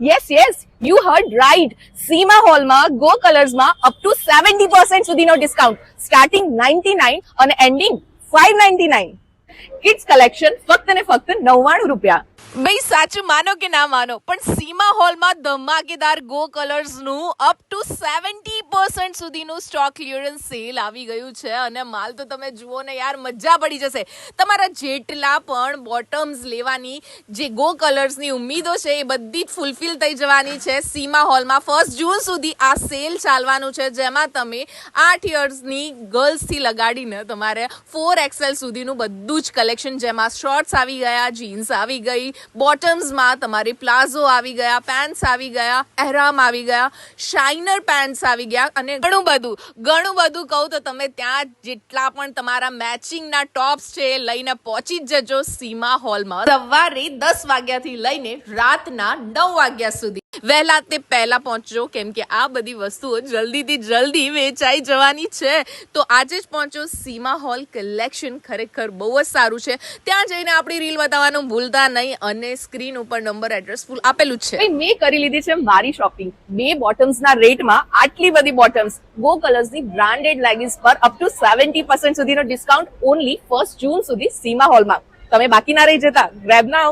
Yes, you heard right. Seema Hallમાં Go Colorsમાં up to 70% સુધીનો discount, starting 99 અને ending 599. Kids collection ફક્ત ને ફક્ત 99 રૂપિયા. ભાઈ સાચું માનો કે ના માનો, પણ સીમા હોલમાં ધમાકેદાર ગો કલર્સનું અપ ટુ 70% સુધીનું સ્ટોક ક્લિયરન્સ સેલ આવી ગયું છે. અને માલ તો તમે જુઓ ને યાર, મજા પડી જશે. તમારા જેટલા પણ બોટમ્સ લેવાની જે ગો કલર્સની ઉમ્મીદો છે એ બધી જ ફૂલફિલ થઈ જવાની છે. સીમા હોલમાં 1 જૂન સુધી આ સેલ ચાલવાનું છે, જેમાં તમે 8 યર્સની ગર્લ્સથી લગાડીને તમારે 4XL સુધીનું બધું જ કલેક્શન, જેમાં શોર્ટ્સ આવી ગયા, જીન્સ આવી ગઈ, બોટમ્સમાં તમારી પ્લાઝો આવી ગયા, પેન્ટ્સ આવી ગયા, એહરામ આવી ગયા, શાઇનર પેન્ટ્સ આવી ગયા અને ઘણું બધું કહું તો તમે ત્યાં જેટલા પણ તમારા મેચિંગના ટોપ્સ છે એ લઈને પહોંચી જ જજો સીમા હોલમાં સવારે 10 વાગ્યાથી લઈને રાતના 9 વાગ્યા સુધી. વહેલા તે પહેલા પહોંચજો, કેમ કે આ બધી વસ્તુઓ જલ્દીથી જલ્દી વેચાઈ જવાની છે. તો આજે જ પહોંચો. સીમા હોલ કલેક્શન ખરેખર બહુ જ સારું છે. ત્યાં જઈને આપણી રીલ બતાવવાનું ભૂલતા નહીં, અને સ્ક્રીન ઉપર નંબર, એડ્રેસ ફૂલ આપેલું જ છે. મેં કરી લીધી છે મારી શોપિંગ. 2 બોટમ્સના રેટમાં આટલી બધી બોટમ્સ ગો કલર્સની બ્રાન્ડેડ લેગિંગ્સ પર અપ ટુ 70% સુધીનો ડિસ્કાઉન્ટ ઓનલી 1 જૂન સુધી સીમા હોલમાં. તમે બાકી ના રહી જતા, ગ્રેબ નાઉ.